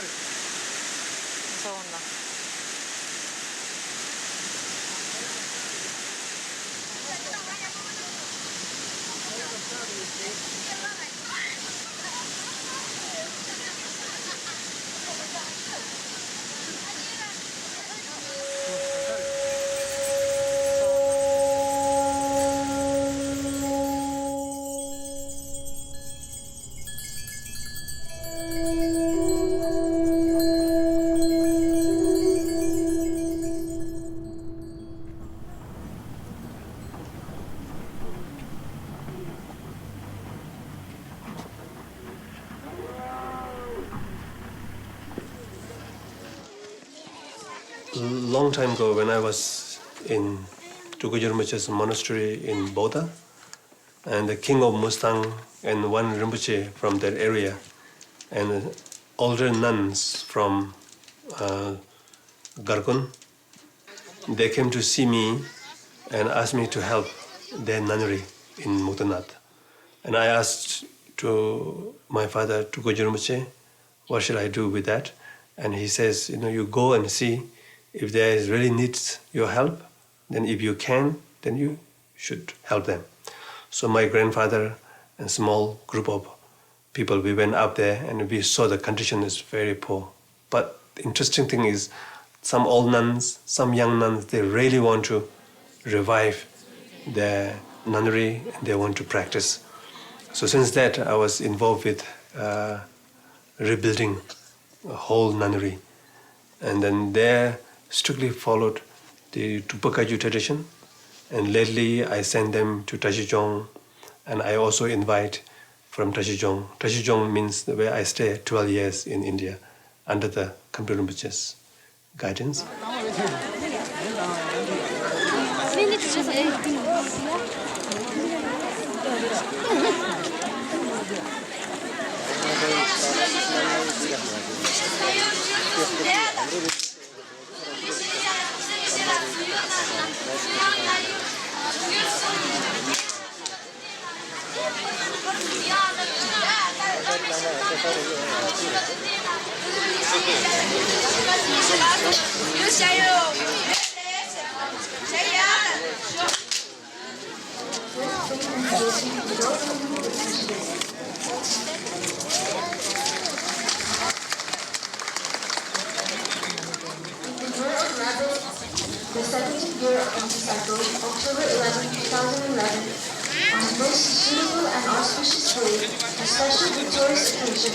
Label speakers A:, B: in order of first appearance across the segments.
A: 무서웠나?
B: Long time ago, when I was in Tsoknyi Rinpoche's monastery in Buda, and the king of Mustang and one Rinpoche from that area, and older nuns from Garkun, they came to see me and asked me to help their nunnery in Muktanat. And I asked to my father, Tsoknyi Rinpoche, what should I do with that? And he says, you go and see if there is really needs your help, then if you can, then you should help them. So my grandfather and small group of people, we went up there and we saw the condition is very poor. But the interesting thing is, some old nuns, some young nuns, they really want to revive their nunnery and they want to practice. So since that, I was involved with rebuilding a whole nunnery. And then there strictly followed the Tupakaju tradition. And lately I send them to Tashijong, and I also invite from Tashijong. Tashijong means where I stay 12 years in India under the Khampa Rinpoche's guidance.
C: The 17th year of the cycle, October 11, 2011, on the most suitable and auspicious day, a special victorious occasion.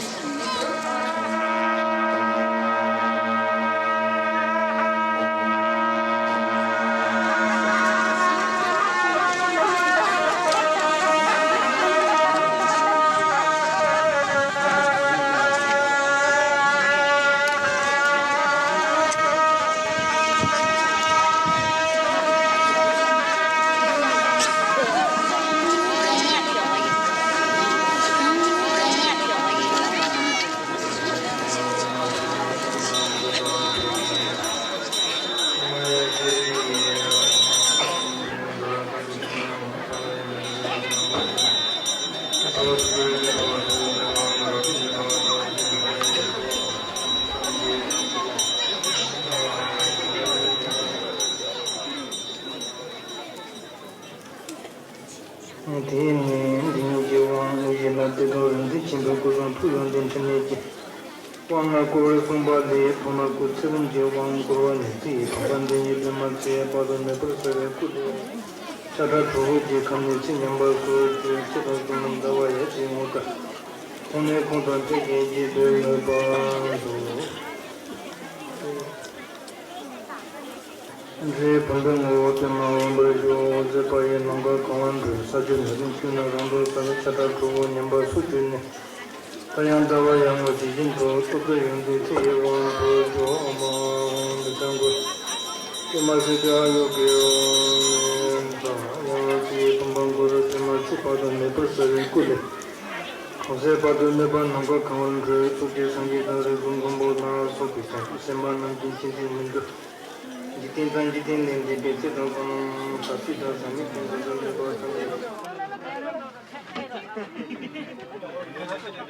A: So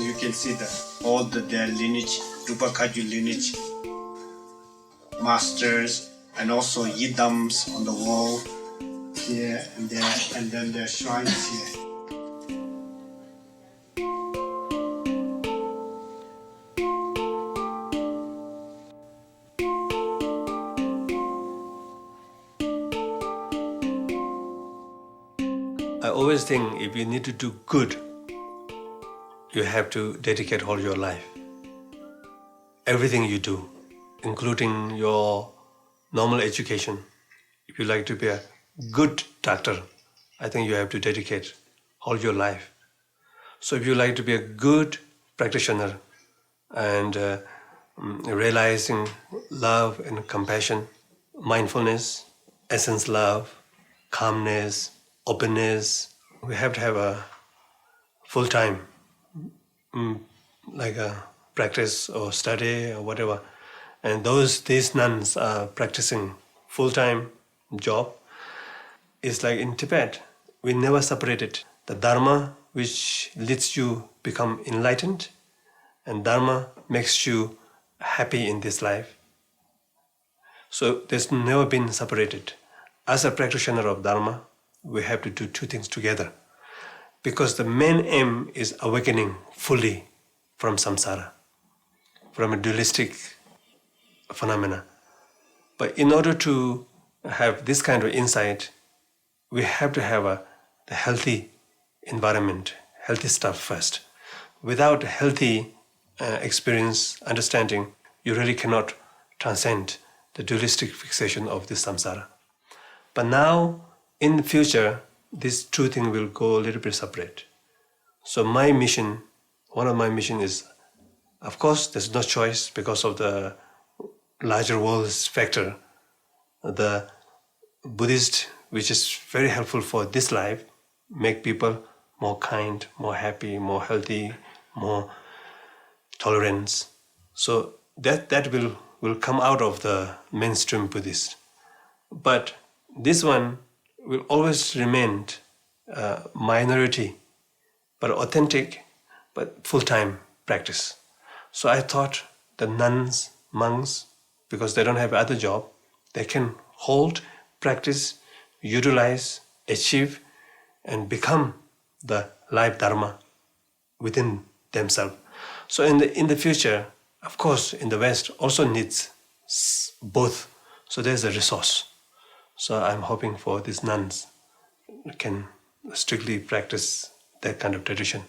A: you can see all their lineage, Rupakaju lineage, masters, and also yidams on the wall here and there, and then their shrines here.
B: I always think if you need to do good, you have to dedicate all your life. Everything you do, including your normal education. If you like to be a good doctor, I think you have to dedicate all your life. So if you like to be a good practitioner and realizing love and compassion, mindfulness, essence love, calmness, openness, we have to have a full-time like a practice or study or whatever. And these nuns are practicing full-time job. It's like in Tibet, we never separated the Dharma, which leads you become enlightened, and Dharma makes you happy in this life. So there's never been separated. As a practitioner of Dharma, we have to do two things together, because the main aim is awakening fully from samsara, from a dualistic phenomena. But in order to have this kind of insight, we have to have the healthy environment, healthy stuff first. Without healthy experience, understanding, you really cannot transcend the dualistic fixation of this samsara. But now, in the future, this two things will go a little bit separate. So my mission, one of my missions is, of course, there's no choice because of the larger world's factor. The Buddhist, which is very helpful for this life, make people more kind, more happy, more healthy, more tolerant. So that will come out of the mainstream Buddhist. But this one will always remain minority, but authentic, but full-time practice. So I thought the nuns, monks, because they don't have other job, they can hold, practice, utilize, achieve, and become the life dharma within themselves. So in the future, of course, in the West also needs both. So there's a resource. So I'm hoping for these nuns can strictly practice that kind of tradition.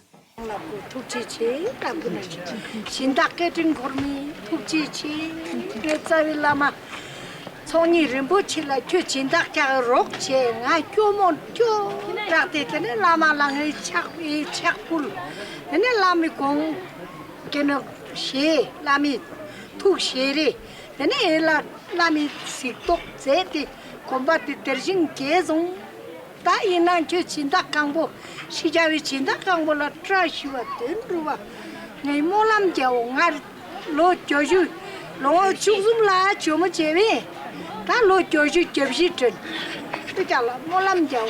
D: Tsoknyi Rinpoche la kyo chindak kya rok che nga kyo mon kyo rakte tene lama lang chakpul tene lami kong kena she lami tuk she re tene lami siktok zete kombati terjing kezong ta ina kyo chindak kangbo shijawi chindak kangbo la trashiwa tenruwa ngay molam jao ngar lo joju lo chuzum la chomo chewe ta lo joju jebsi ten pitala molam jao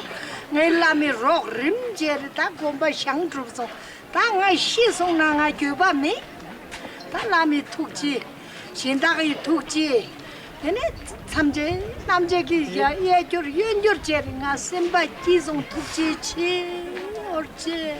D: ngay lami rok rim jer ta gomba shang trupso ta ngay shi song na nga juba me ta lami tukji shindaga tukji ene samje namjegi ya yejur yenjur jer nga semba kizong tukji chi orje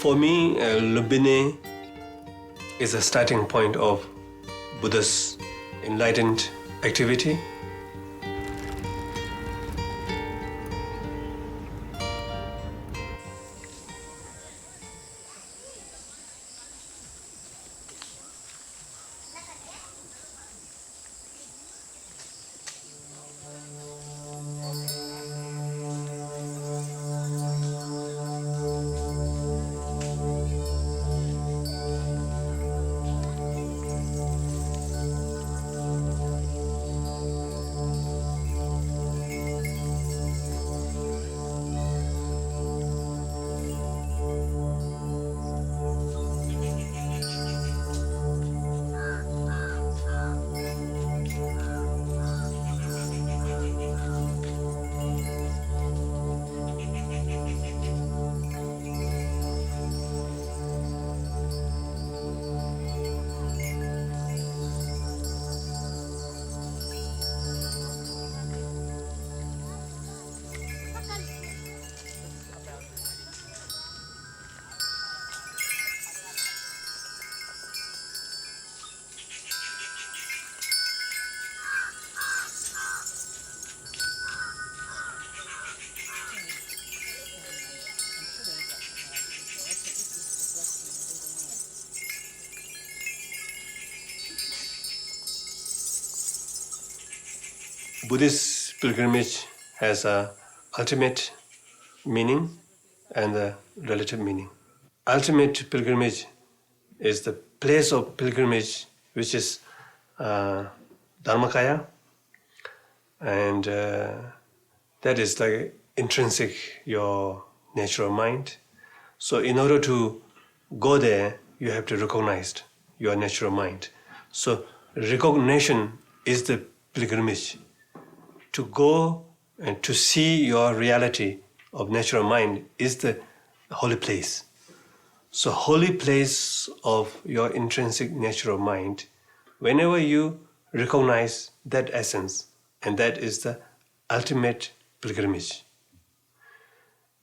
B: for me, Lumbini is a starting point of Buddha's enlightened activity. Buddhist pilgrimage has a ultimate meaning and a relative meaning. Ultimate pilgrimage is the place of pilgrimage which is Dharmakaya, and that is like intrinsic your natural mind. So in order to go there, you have to recognize your natural mind. So recognition is the pilgrimage. To go and to see your reality of natural mind is the holy place. So holy place of your intrinsic natural mind, whenever you recognize that essence, and that is the ultimate pilgrimage.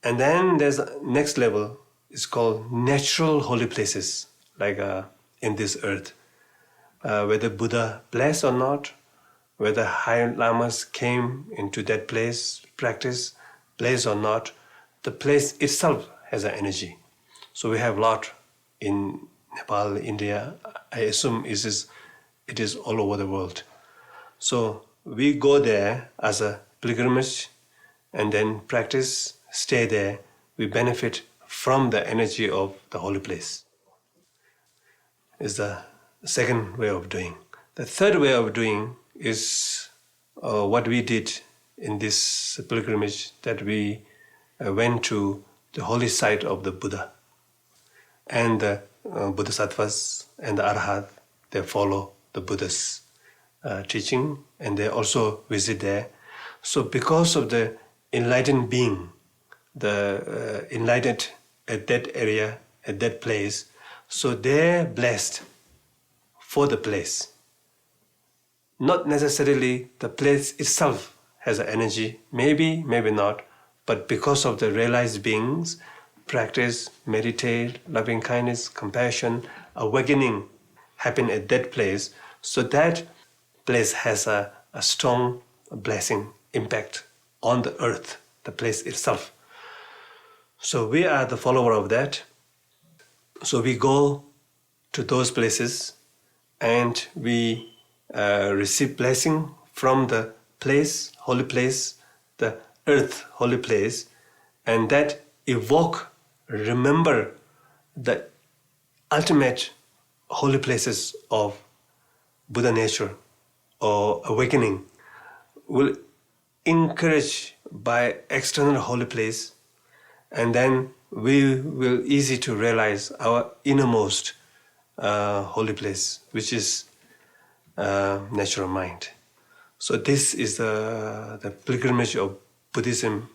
B: And then there's a next level, it's called natural holy places, like in this earth. Whether Buddha blessed or not, whether high lamas came into that place, practice, place or not, the place itself has an energy. So we have a lot in Nepal, India. I assume it is all over the world. So we go there as a pilgrimage and then practice, stay there. We benefit from the energy of the holy place. Is the second way of doing. The third way of doing is what we did in this pilgrimage, that we went to the holy site of the Buddha. And the Bodhisattvas and the Arhat, they follow the Buddha's teaching, and they also visit there. So because of the enlightened being, the enlightened at that area, at that place, so they're blessed for the place. Not necessarily the place itself has an energy, maybe, maybe not, but because of the realized beings, practice, meditate, loving kindness, compassion, awakening happen at that place, so that place has a strong blessing impact on the earth, the place itself. So we are the follower of that. So we go to those places and we receive blessing from the place, holy place, the earth, holy place, and that evoke, remember the ultimate holy places of Buddha nature or awakening, will encourage by external holy place, and then we will easy to realize our innermost holy place, which is natural mind. So this is the pilgrimage of Buddhism.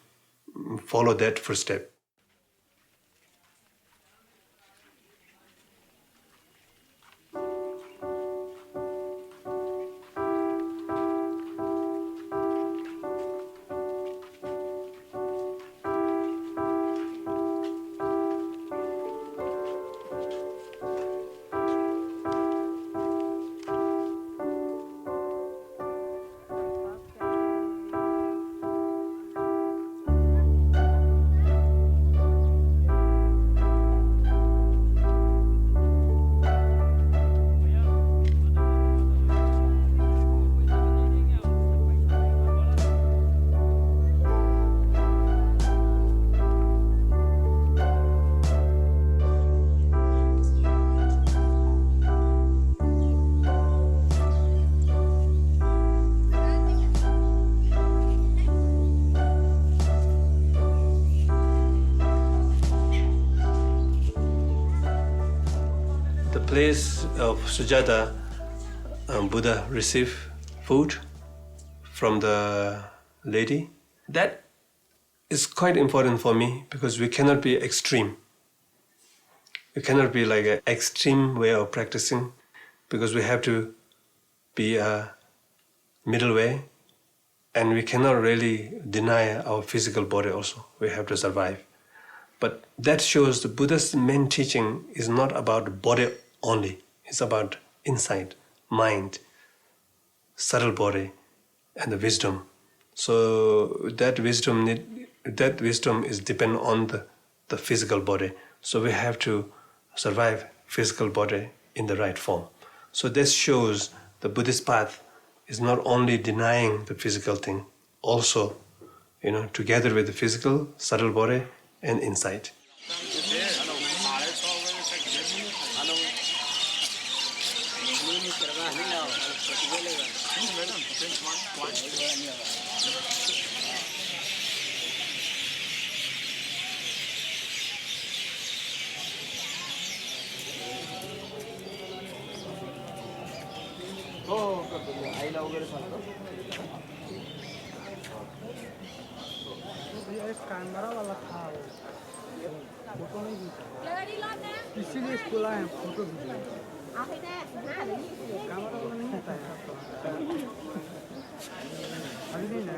B: Follow that first step. place of Sujata, Buddha received food from the lady. That is quite important for me because we cannot be extreme. We cannot be like an extreme way of practicing because we have to be a middle way, and we cannot really deny our physical body also. We have to survive. But that shows the Buddha's main teaching is not about the body only. It's about insight, mind, subtle body, and the wisdom. So that wisdom is dependent on the physical body. So we have to survive physical body in the right form. So this shows the Buddhist path is not only denying the physical thing, also, together with the physical, subtle body, and insight.
E: Camera वाला था photo नहीं खींचा इसीलिए school आए photo खींचे camera वाला नहीं आता है अभी नहीं ना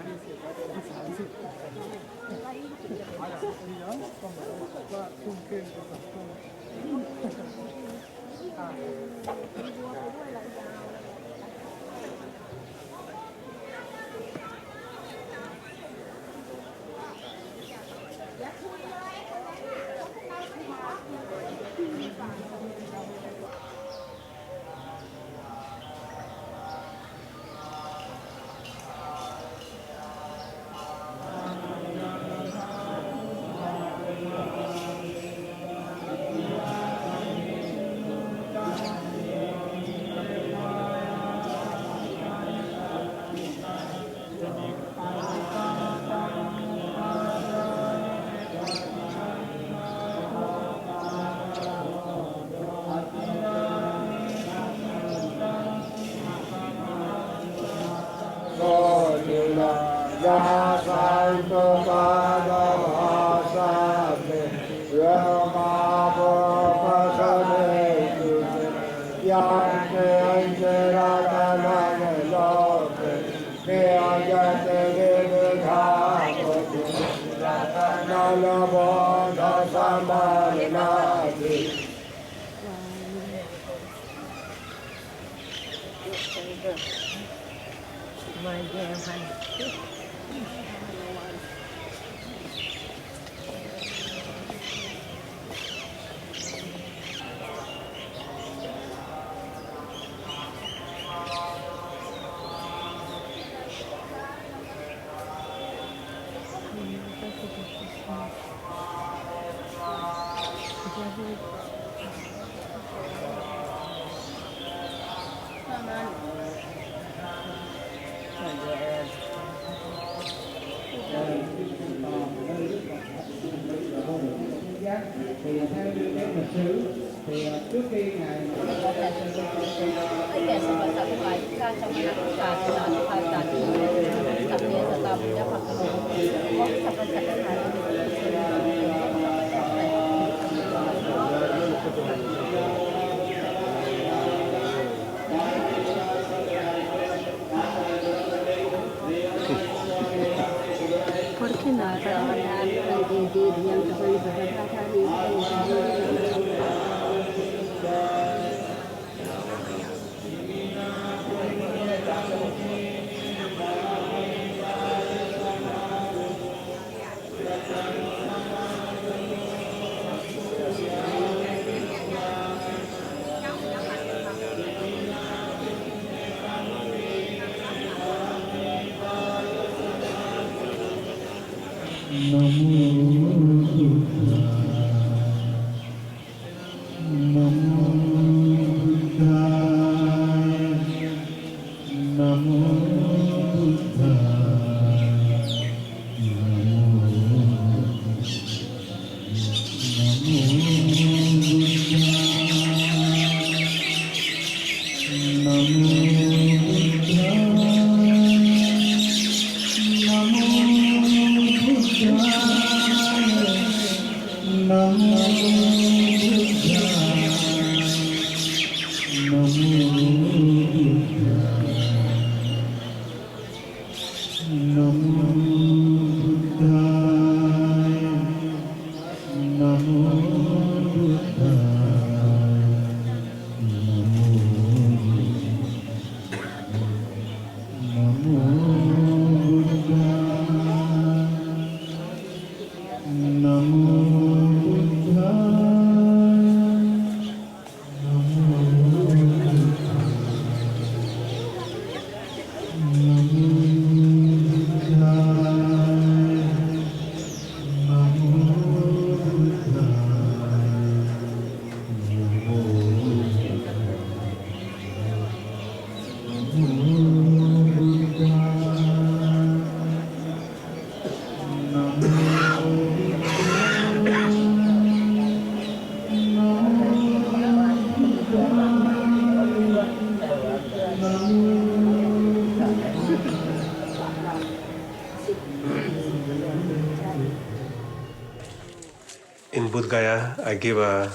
B: In Bodh Gaya, I gave a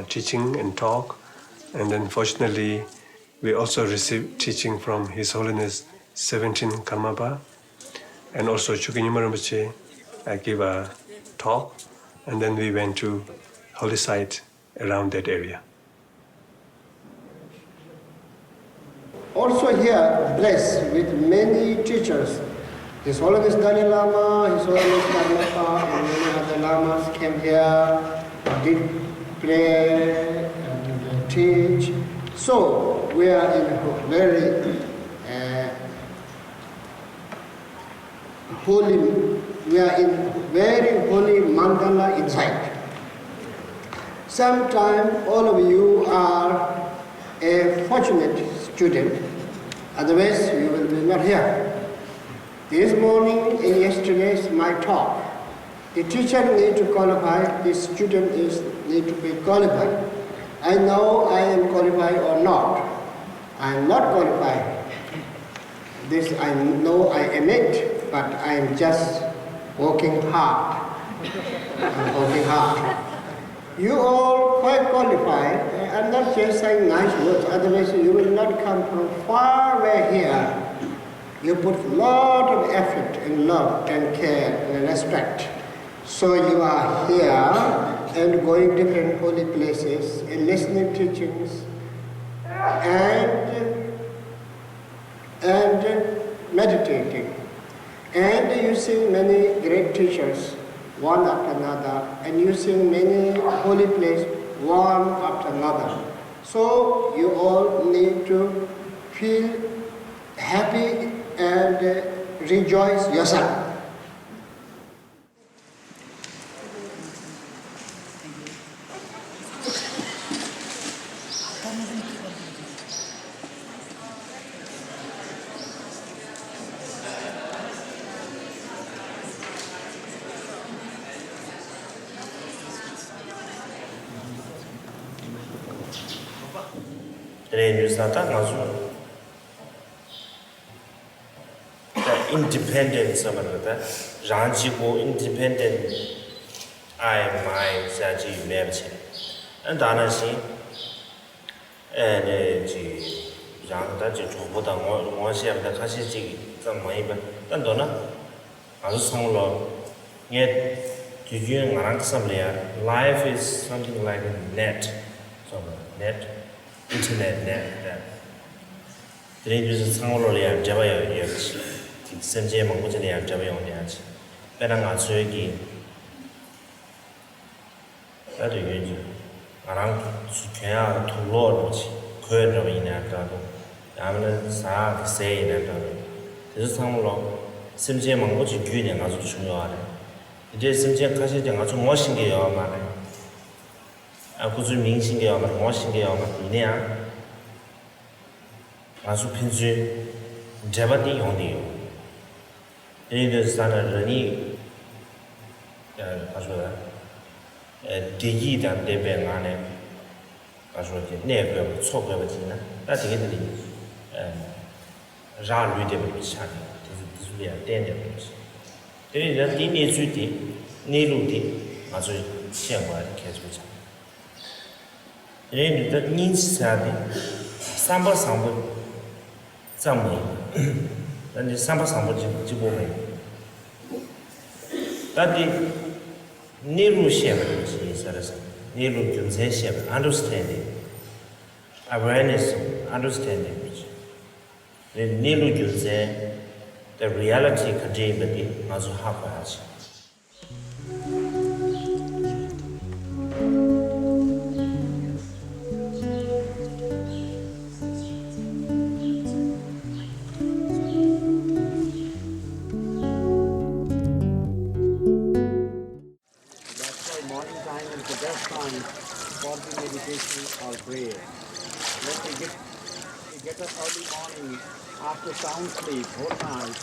B: teaching and talk, and then fortunately, we also received teaching from His Holiness 17 Karmapa, and also Tsoknyi Rinpoche. I gave a talk, and then we went to holy site around that area.
F: Also here, blessed with many teachers. His Holiness Dalai Lama, His Holiness Karmapa, and many other lamas came here, did pray and teach. So we are in a very holy mandala inside. Sometimes all of you are a fortunate student, otherwise you will be not here. This morning and yesterday is my talk. The teacher need to qualify, the student need to be qualified. I know I am qualified or not. I am not qualified. This I know I admit, but I am just working hard. I'm working hard. You all quite qualified. I'm not just saying nice words, otherwise you will not come from far away here. You put a lot of effort and love and care and respect. So you are here and going different holy places and listening teachings and meditating. And you see many great teachers, one after another, and you see many holy places, one after another. So you all need to feel happy and rejoice yourself.
G: Independence of another, Ranjigo independent, I, my, Saji, Merchi, and Danashi, and Randaji, Bhután, Monasterio, the Kashi, some Maiba, and Donna, as some law, yet to you and some layer, life is something like a net, some net, internet net. The English is some layer, Java. Semje mangkuji liya jabe yong liya chi. Pera nga tsuyo ki ado yun ji. Ngarang tsu kya tulo ro chi. Kuyo ro ina kado. Yamana saa se ina kado. Tesu samlo semje mangkuji gyu liya nga tsu chungyo wale. Ide semje kashi liya nga tsu ngo shingi yawa ma le. Kuzu ming shingi yawa ma, ngo shingi yawa ma. Ine ya nga tsu pinzu jaba di yong di yong. This is a Rani Digi than Debe Nane 说的那个错过不进呢，那这个这里让绿的不下的，就是两点的东西。这里人地内水的、内陆的，啊，所以相关的开始讲。因为你的年纪差的300这样没，那你300就不没。但是内陆线的东西是啥的？内陆军事线的 understanding, awareness, understanding. 内陆军事的 reality contained的，那是好关系。
F: For the meditation or prayer. When we get up early morning after sound sleep, whole night.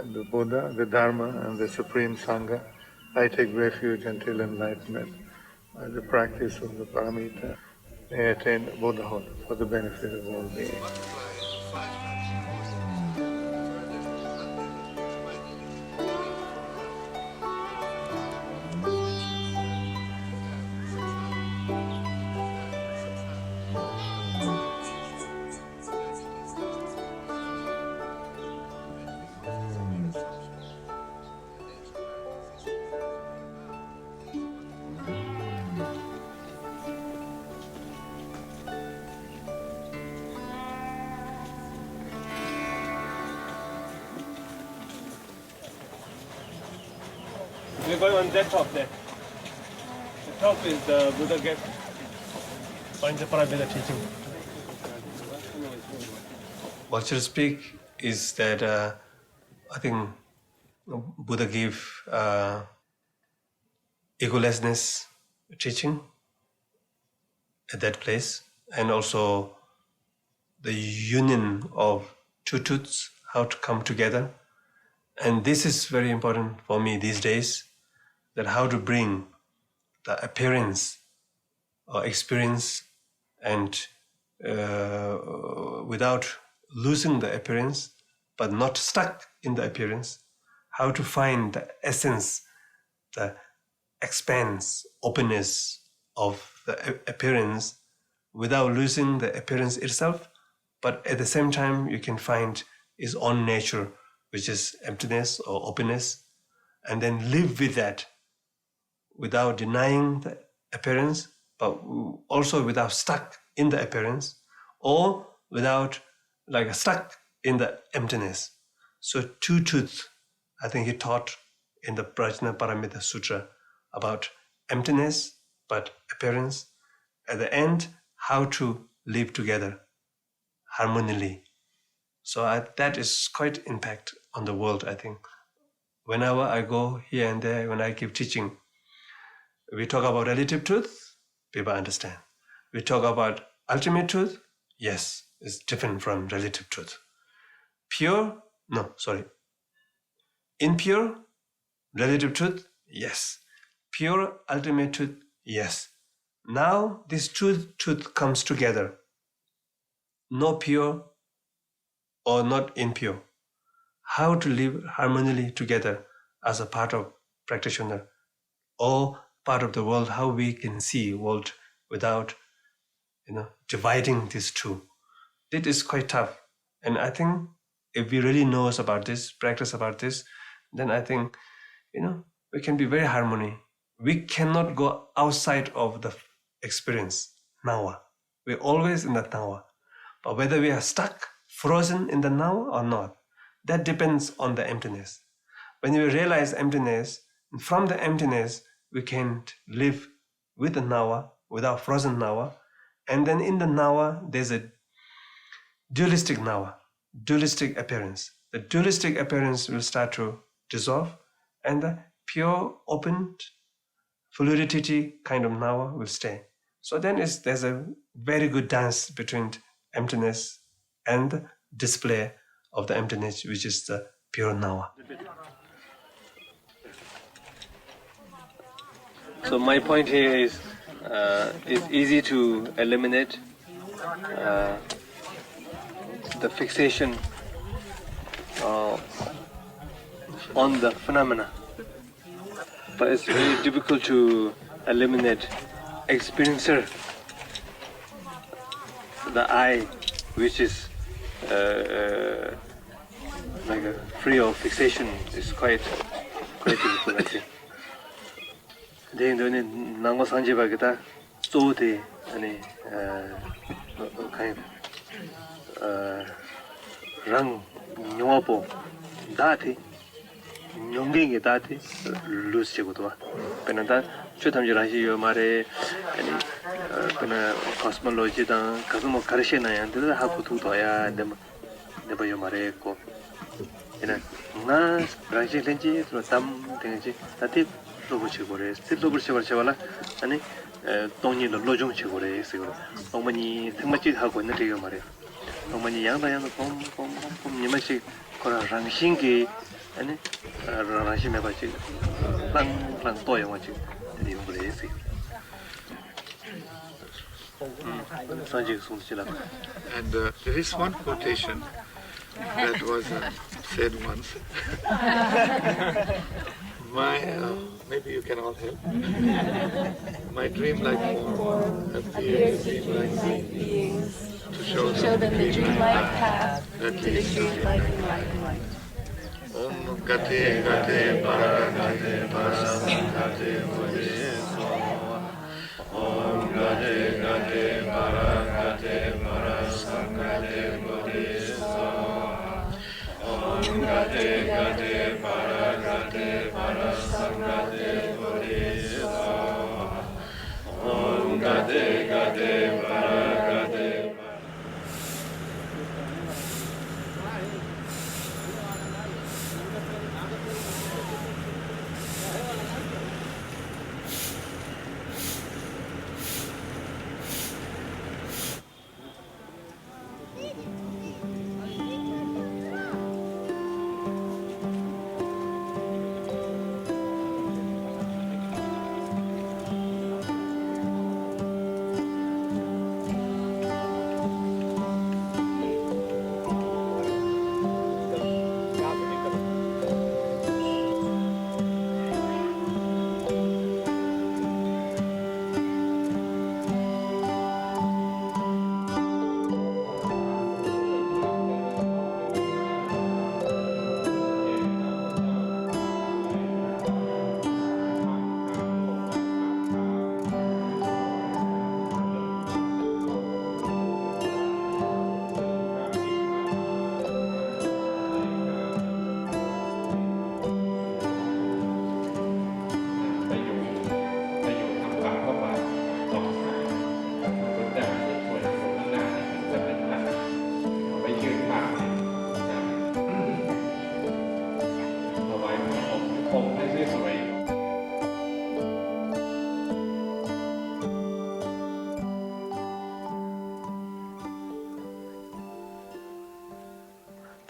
H: The Buddha, the Dharma, and the Supreme Sangha, I take refuge until enlightenment. The practice of the paramita may attain Buddhahood for the benefit of all beings.
B: We're going on that top there. The top is the Buddha gate. Panchaparamita teaching. What should speak is that I think Buddha gave egolessness teaching at that place, and also the union of two truths, how to come together. And this is very important for me these days, that how to bring the appearance or experience and without losing the appearance, but not stuck in the appearance, how to find the essence, the expanse, openness of the appearance without losing the appearance itself, but at the same time you can find its own nature, which is emptiness or openness, and then live with that without denying the appearance, but also without stuck in the appearance, or without stuck in the emptiness. So two truths, I think he taught in the Prajna Paramita Sutra about emptiness, but appearance. At the end, how to live together harmoniously. So that is quite impact on the world, I think. whenever I go here and there, when I keep teaching, we talk about relative truth, people understand. We talk about ultimate truth, yes, it's different from relative truth. Pure, no, sorry. Impure, relative truth, yes. Pure, ultimate truth, yes. Now this truth comes together. No pure or not impure. How to live harmoniously together as a part of practitioner or part of the world, how we can see world without dividing these two. It is quite tough. And I think if we really know about this, practice about this, then I think, we can be very harmony. We cannot go outside of the experience, nawa. We're always in the nawa. But whether we are stuck, frozen in the nawa or not, that depends on the emptiness. When we realize emptiness, from the emptiness, we can live with the nawa, without frozen nawa. And then in the nawa, there's a dualistic nawa, dualistic appearance. The dualistic appearance will start to dissolve, and the pure, open, fluidity kind of nawa will stay. So then there's a very good dance between emptiness and the display of the emptiness, which is the pure nawa. So my point here is, it's easy to eliminate the fixation on the phenomena, but it's very difficult to eliminate experiencer, the I, which is like a free of fixation, is quite difficult, I think. Then nango sanje bagita so de kind rang nyopo dati nyongge dati lose chegoto penanda chotamji rashi yo mare ani kana cosmology da kazumo karshe na ya de ha kutu to ya de yo mare ko ina na rashi lenji to tam tenji dati lobo chegore stil lobo chegore 아니 돈이 로종 치고래 있어요. 어머니 정말지 하고 있는 데가 말이야. 어머니 양다양도 봄 니마시 거라 랑신기 아니 랑신에 봐지 랑 또요 뭐지 되는 거래 있어요. 산지 손질라.
H: And there is one quotation that was said once. Maybe you can all help. My dreamlike form appears dreamlike beings to show them the dreamlike path to the dreamlike life. Om Gate Gate Paragate Parasamgate Bodhiso. Om Gate Gate Paragate Parasamgate Bodhiso. Om Gate Gate Paragate Parasamgate Bodhiso. Om Gate Gate Paragate.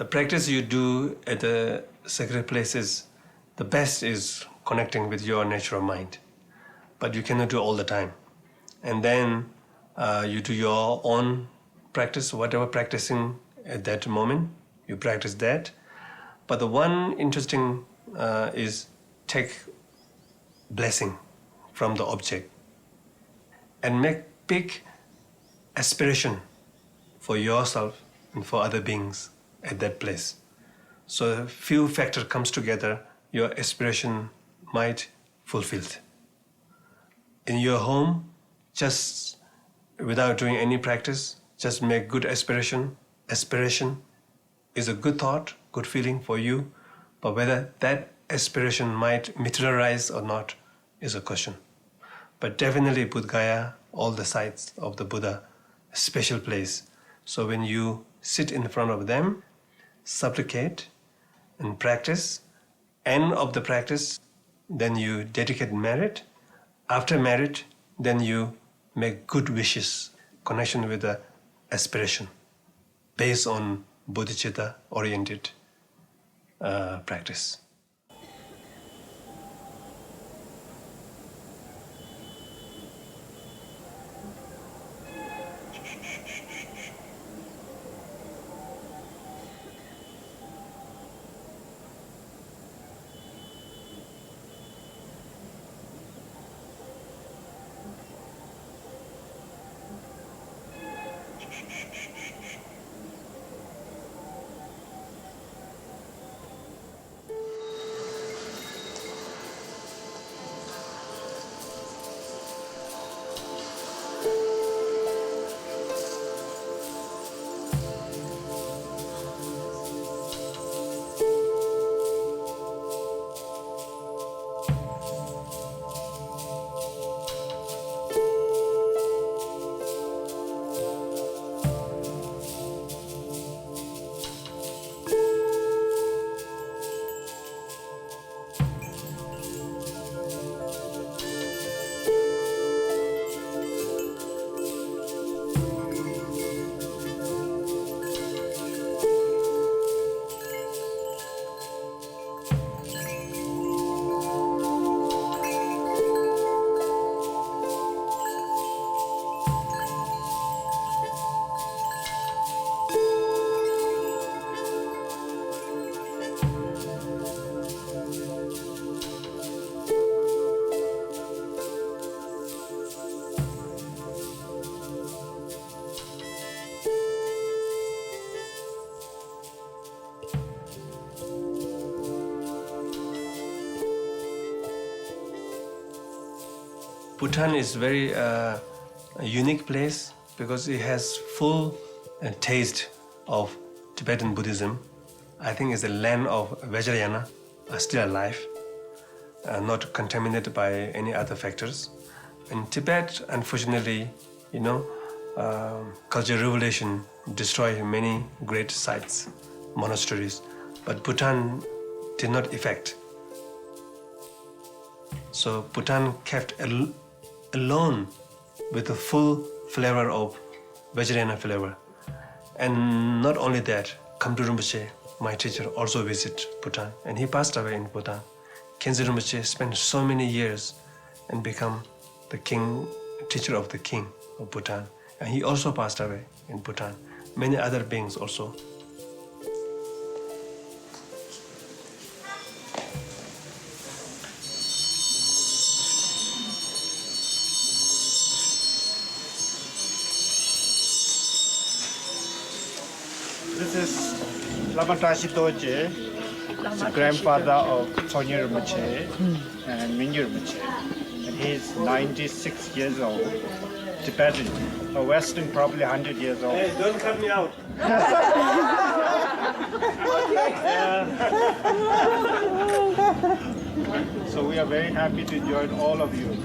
B: The practice you do at the sacred places, the best is connecting with your natural mind. But you cannot do all the time. And then you do your own practice, whatever practicing at that moment, you practice that. But the one interesting is take blessing from the object and make big aspiration for yourself and for other beings at that place. So a few factors comes together, your aspiration might fulfilled. In your home, just without doing any practice, just make good aspiration. Aspiration is a good thought, good feeling for you, but whether that aspiration might materialize or not is a question. But definitely Bodh Gaya, all the sites of the Buddha, a special place. So when you sit in front of them, supplicate and practice, end of the practice, then you dedicate merit. After merit, then you make good wishes, connection with the aspiration, based on bodhicitta-oriented practice. Bhutan is very a unique place because it has full taste of Tibetan Buddhism. I think it's a land of Vajrayana, still alive, not contaminated by any other factors. In Tibet, unfortunately, cultural revolution destroyed many great sites, monasteries, but Bhutan did not affect. So Bhutan kept alone with the full flavor of Vajrayana flavor. And not only that, Khamdu Rinpoche, my teacher, also visited Bhutan, and he passed away in Bhutan. Khenze Rinpoche spent so many years and become the king, teacher of the king of Bhutan, and he also passed away in Bhutan. Many other beings also.
A: This is Lama Tashi Toje, the grandfather of Tsoknyi Rinpoche and Mingyur Rinpoche. And he's 96 years old, Tibetan, a Western probably 100 years old.
B: Hey, don't cut me out.
A: So we are very happy to join all of you.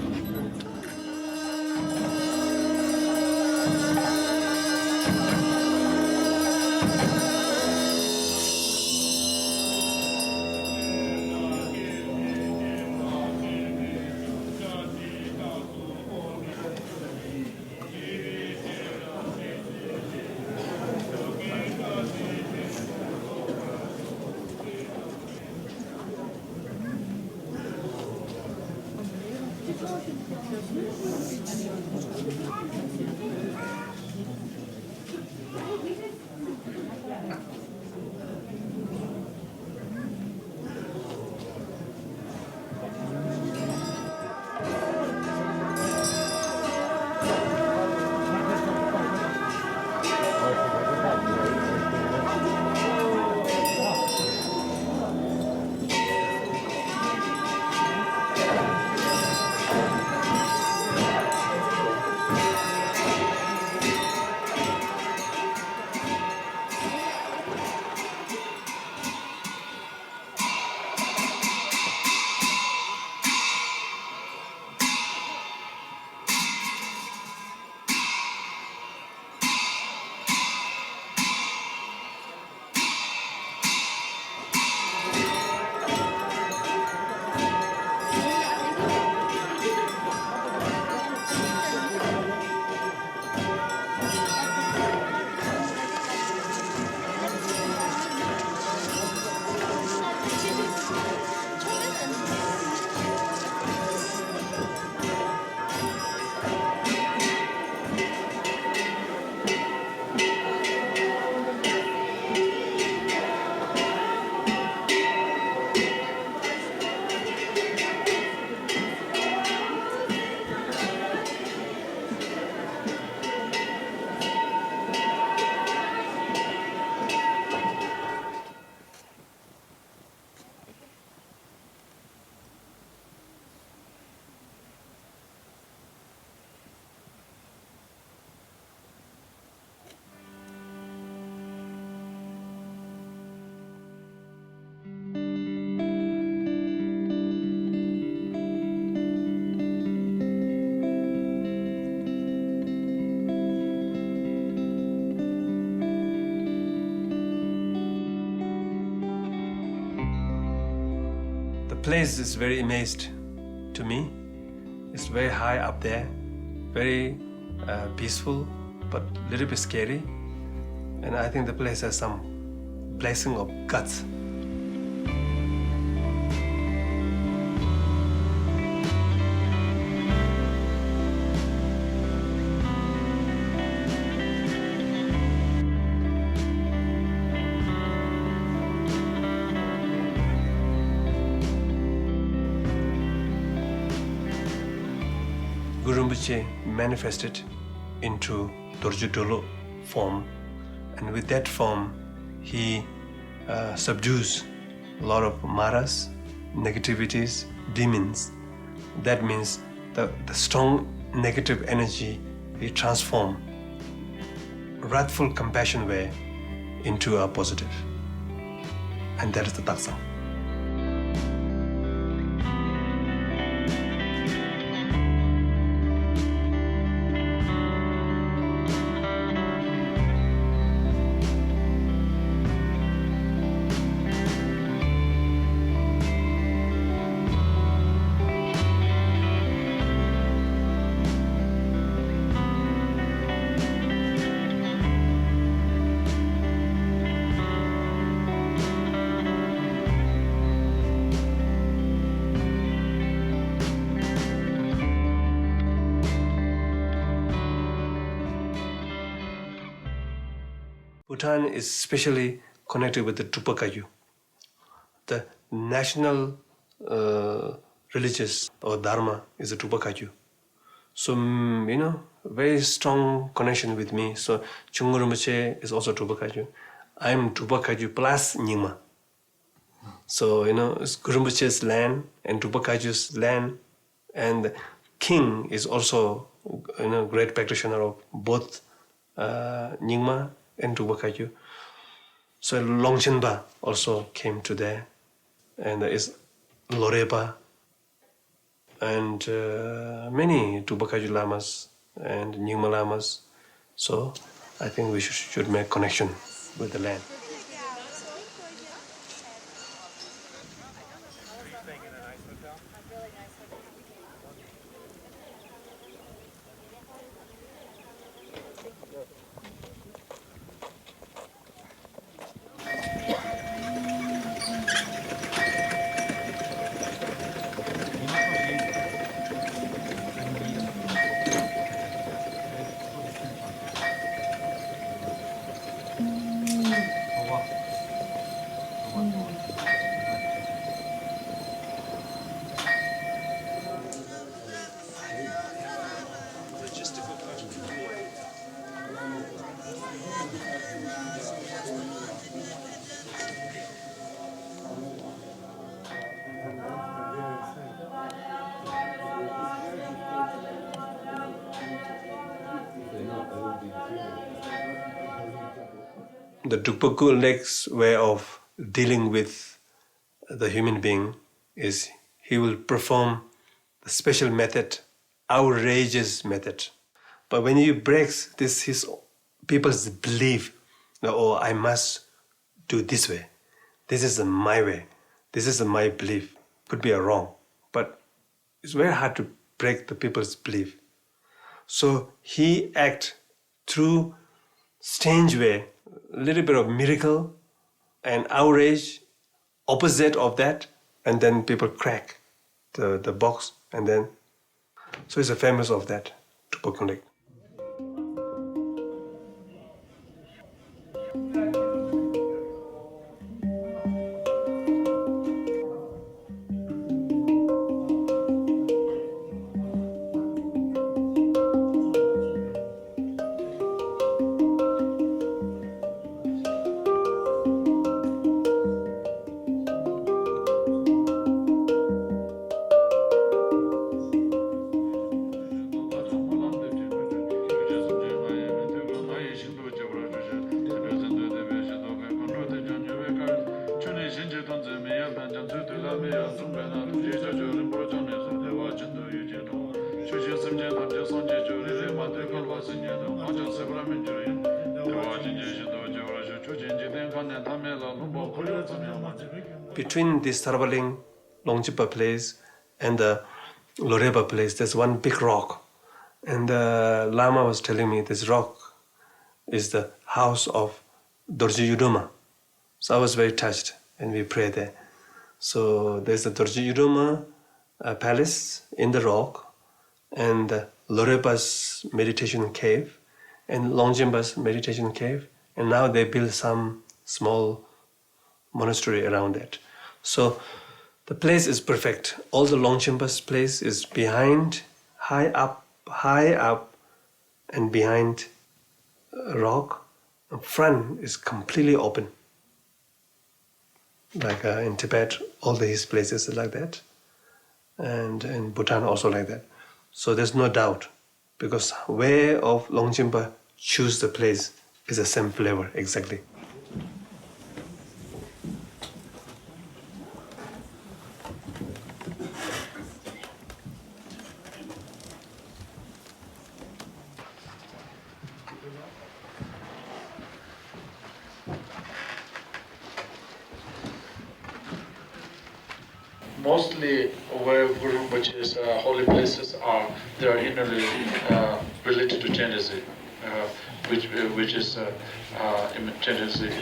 B: The place is very amazed to me. It's very high up there, very peaceful, but a little bit scary. And I think the place has some blessing of guts. Guru Rinpoche manifested into Dorje Dolo form, and with that form, he subdues a lot of maras, negativities, demons. That means the strong negative energy he transforms wrathful compassion way into a positive, and that is the Taksam. Bhután is especially connected with the Drupa Kagyu. The national religious or dharma is the Drupa Kagyu. So, very strong connection with me. So, Chungpa Rinpoche is also Drupa Kagyu. I'm Drupa Kagyu plus Nyingma. So, it's Guru Rinpoche's land and Drupa Kagyu's land, and the king is also, great practitioner of both Nyingma and Drupa Kagyu. So Longchenpa also came to there, and there is Lorepa, and many Drupa Kagyu lamas and Nyingma lamas. So I think we should make connection with the land. the Drukpa Kulek's way of dealing with the human being is he will perform the special method, outrageous method. But when he breaks this, his people's belief, oh, I must do this way. This is my way. This is my belief. Could be a wrong, but it's very hard to break the people's belief. So he acts through strange way, a little bit of miracle and outrage, opposite of that, and then people crack the box, and then, so it's a famous of that, Drukpa Kulek. Between this Sarvaling Longjipa place and the Loreba place, there's one big rock. And the Lama was telling me this rock is the house of Dorji Yudoma. So I was very touched, and we prayed there. So there's the Dorji Yudoma palace in the rock, and the Lorepa's meditation cave, and Longjipa's meditation cave, and now they build some small monastery around it. So the place is perfect. All the Longjipa's place is behind, high up, and behind a rock. The front is completely open. Like in Tibet, all his places are like that. And in Bhután also like that. So there's no doubt, because way of Longjipa choose the place is the same flavor exactly.
I: Mostly where Guru Rinpoche's holy places are, they are innerly related to Chenrezig, which is Chenrezig.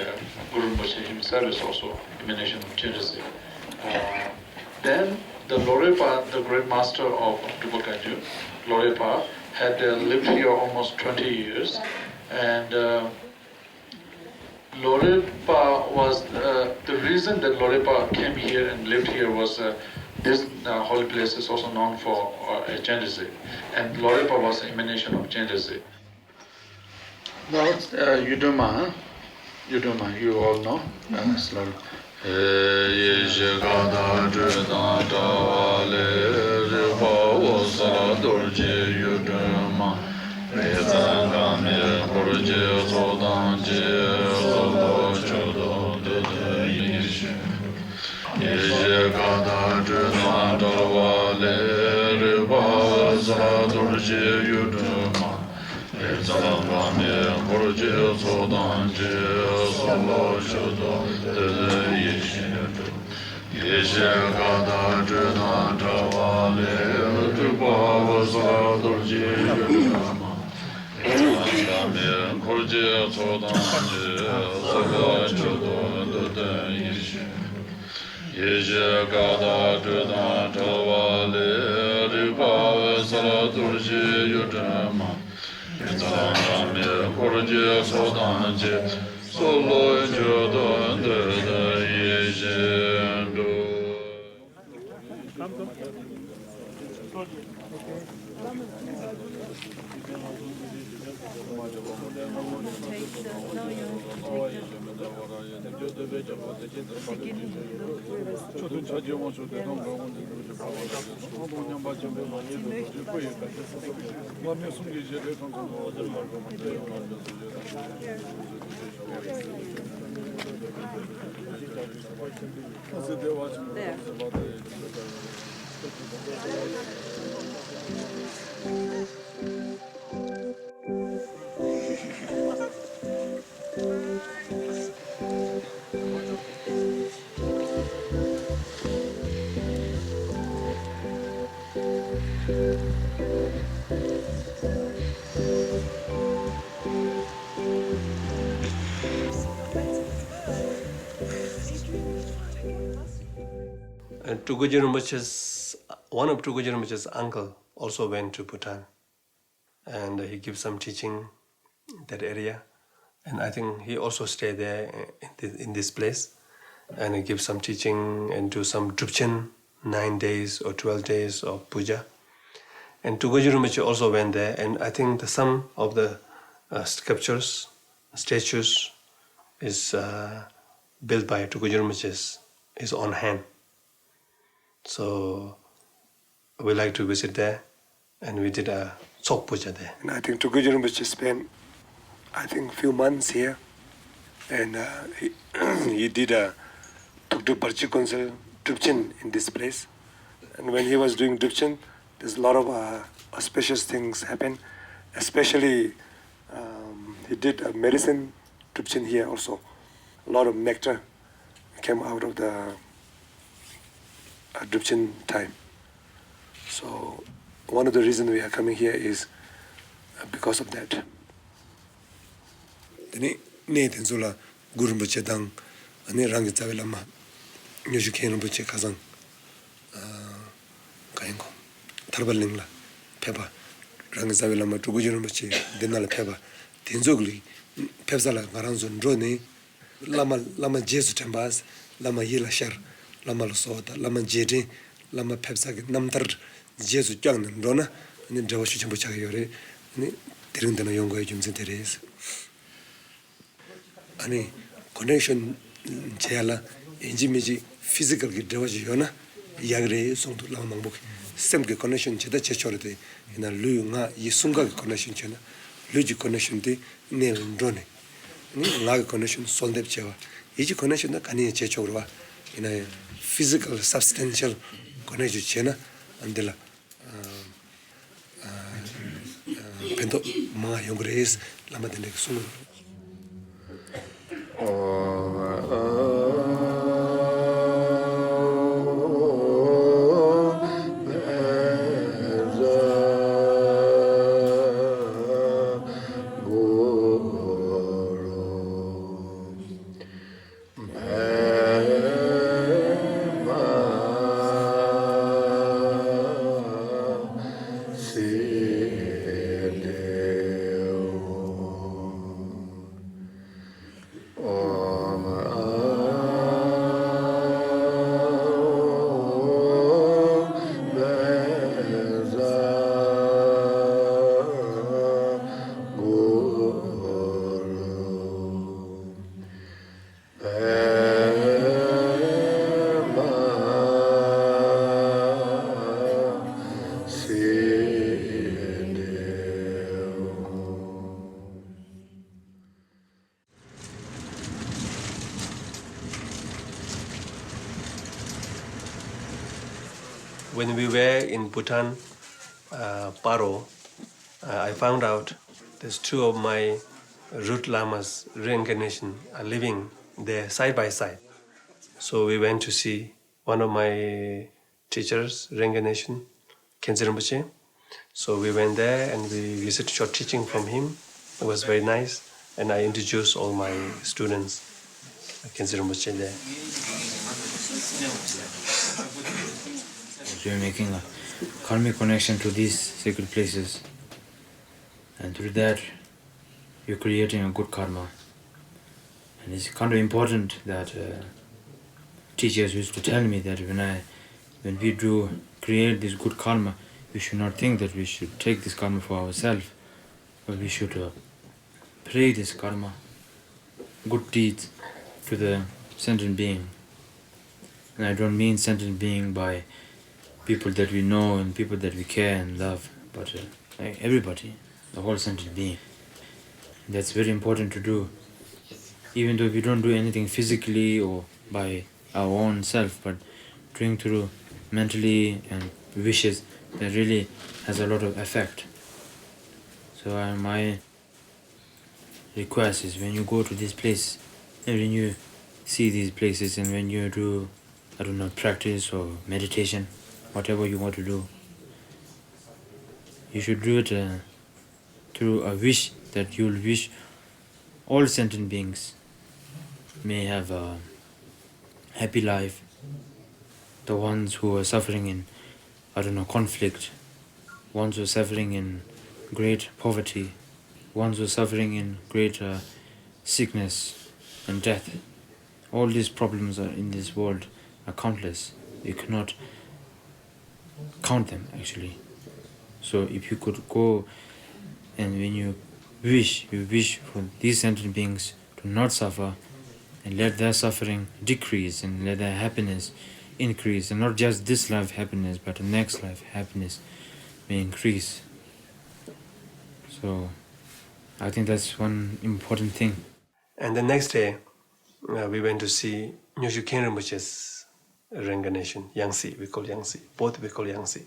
I: Guru Rinpoche himself is also emanation of Chenrezig. Then the Lorepa, the great master of Drukpa Kanju, Lorepa, had lived here almost 20 years, and Lorepa was, the reason that Lorepa came here and lived here was this holy place is also known for Chenrezig, and Lorepa was an emanation of Chenrezig. Now, Yudoma, you all know, slowly.
B: And one of Tsoknyi Rinpoche's uncle also went to Bhutan, and he gives some teaching in that area. And I think he also stayed there in this place, and he gives some teaching and do some drupchen, 9 days or 12 days of puja. And Tsoknyi Rinpoche also went there, and I think some of the sculptures, statues is built by Tsoknyi Rinpoche's his own hand. So we like to visit there, and we did a Tsok puja there.
J: And I think Tsoknyi Rinpoche spent, I think, few months here, and he did a Tukdu Parchi Council Drupchen in this place. And when he was doing Drupchen, there's a lot of auspicious things happen. Especially, he did a medicine Drupchen here also. A lot of nectar came out of the Drupchen time. So one of the reasons we are coming here is because of that.
K: Tani ne tenzula Guru Rinpoche dang ane rangi tsawe lama nyoshu Khen Rinpoche kazang kayengo tharbal lingla pepa rangi tsawe lama Tsoknyi Rinpoche denala pepa tenzogli pepsala ngaranzo ndro ne lama jesu tembas lama yela shar lama lo soda lama jede lama pepsa namtar jesu kyang ndro na ne jawa shu chambu chaga yore ne terindana yongo yum senteres ani connection chela injimiji physical ki dewaji yona yagre songtu lama mangbo sem ke connection cheda chechorete ina lu nga yisunga ke connection chena luji connection de ne ndrone ni nga connection sondep chewa iji connection na kani chechorwa ina physical substantial connection chena andela pento ma yongres lama dene sunu
B: When we were in Bhutan, Paro, I found out there's two of my root lamas reincarnation are living there side by side. So we went to see one of my teachers, reincarnation, Khyentse Rinpoche. So we went there and we visited short teaching from him. It was very nice, and I introduced all my students, Khyentse Rinpoche there.
L: We're making a karmic connection to these sacred places, and through that you're creating a good karma. And it's kind of important that teachers used to tell me that when we do create this good karma, we should not think that we should take this karma for ourselves, but we should pray this karma, good deeds, to the sentient being. And I don't mean sentient being by people that we know and people that we care and love, but everybody, the whole sentient being. That's very important to do, even though we don't do anything physically or by our own self, but doing through mentally and wishes, that really has a lot of effect. So my request is, when you go to this place, and when you see these places, and when you do, I don't know, practice or meditation, whatever you want to do, you should do it through a wish that you'll wish all sentient beings may have a happy life. The ones who are suffering in, I don't know, conflict, ones who are suffering in great poverty, ones who are suffering in great sickness and death. All these problems are in this world are countless. You cannot count them, actually. So if you could go, and when you wish for these sentient beings to not suffer, and let their suffering decrease, and let their happiness increase, and not just this life happiness, but the next life happiness may increase. So I think that's one important thing.
B: And the next day, we went to see Tsoknyi Rinpoche's reincarnation, Yangtze, we call Yangtze, both we call Yangtze.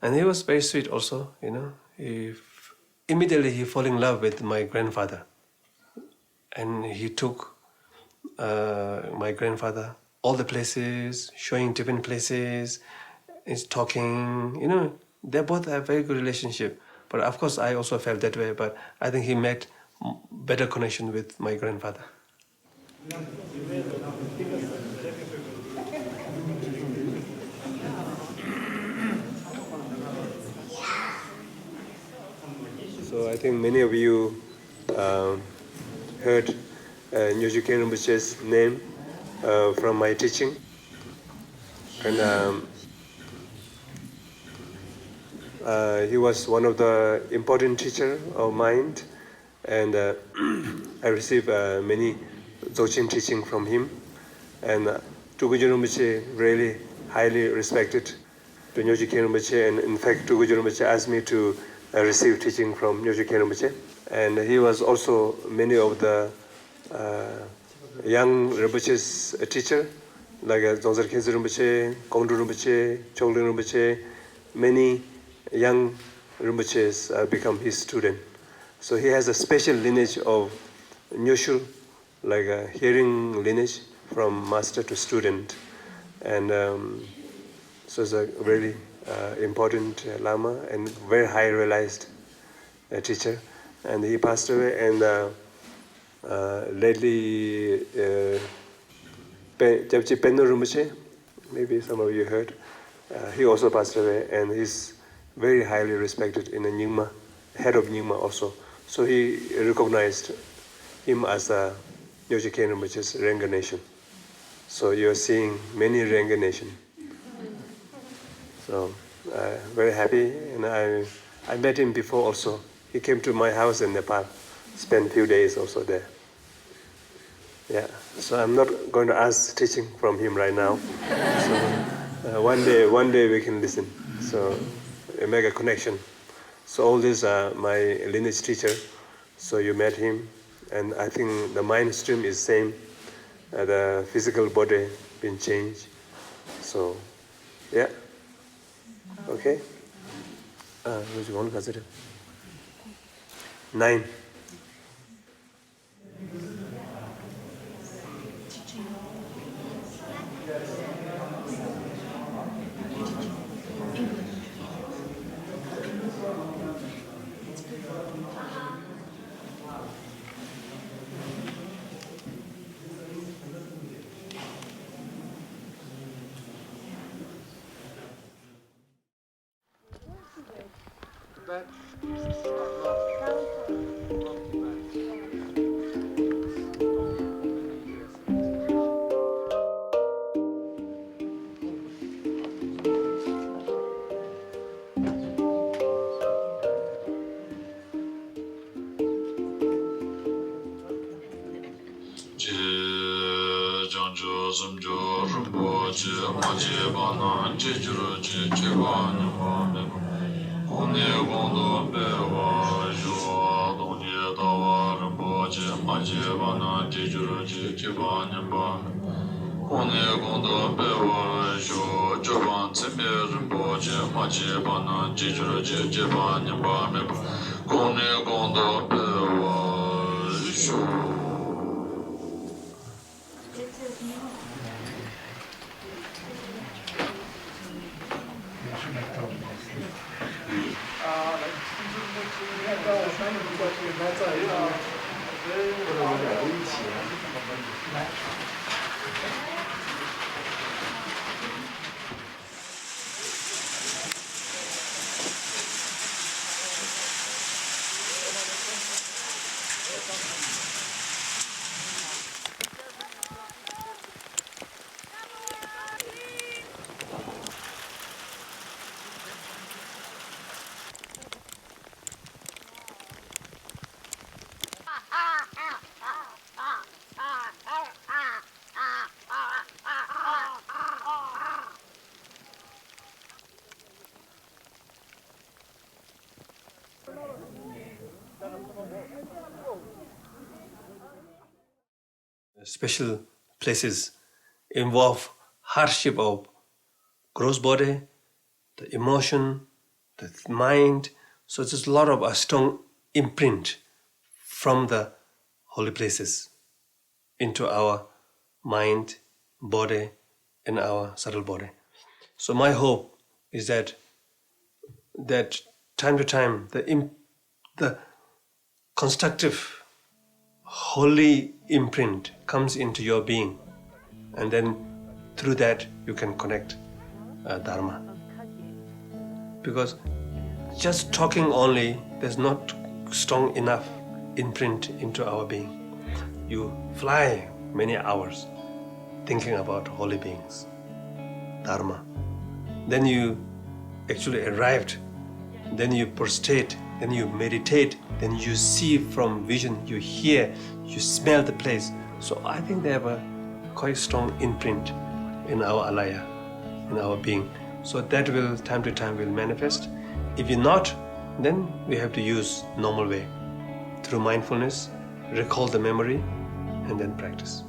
B: And he was very sweet also, you know. Immediately he fell in love with my grandfather. And he took my grandfather all the places, showing different places, is talking, you know. They both have a very good relationship. But of course I also felt that way, but I think he made better connection with my grandfather. So I think many of you heard Tsoknyi Rinpoche's name from my teaching. And he was one of the important teachers of mine. And I received many Dzogchen teaching from him. And Tsoknyi Rinpoche really highly respected Tsoknyi Rinpoche. And in fact, Tsoknyi Rinpoche asked me to receive teaching from Tsoknyi Rinpoche. And he was also many of the young Rinpoche's teacher, like Dzongzar Khyentse Rinpoche, Kongdru Rinpoche, Choglin Rinpoche. Many young Rinpoches become his student. So he has a special lineage of Nyoshu, like a hearing lineage from master to student. And so it's a really important Lama and very high realized teacher. And he passed away, and lately Japji Penno Rinpoche, maybe some of you heard, he also passed away, and he's very highly respected in the Nyingma, head of Nyingma also. So he recognized him as a Tsoknyi Rinpoche's reincarnation. So you're seeing many reincarnations. So very happy, and I met him before also. He came to my house in Nepal, spent a few days also there. Yeah, so I'm not going to ask teaching from him right now. So one day we can listen. So make a connection. So all these are my lineage teacher. So you met him, and I think the mind stream is same. The physical body been changed. So yeah. Okay. Which one was it? 9. Special places involve hardship of gross body, the emotion, the mind. So there's a lot of a strong imprint from the holy places into our mind, body, and our subtle body. So my hope is that time to time the constructive holy imprint comes into your being, and then through that you can connect Dharma. Because just talking only, there's not strong enough imprint into our being. You fly many hours thinking about holy beings, Dharma. Then you actually arrived, then you prostrate, then you meditate, then you see from vision, you hear, you smell the place. So I think they have a quite strong imprint in our alaya, in our being. So that will, time to time, will manifest. If not, then we have to use normal way. Through mindfulness, recall the memory, and then practice.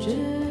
M: Tsoknyi Rinpoche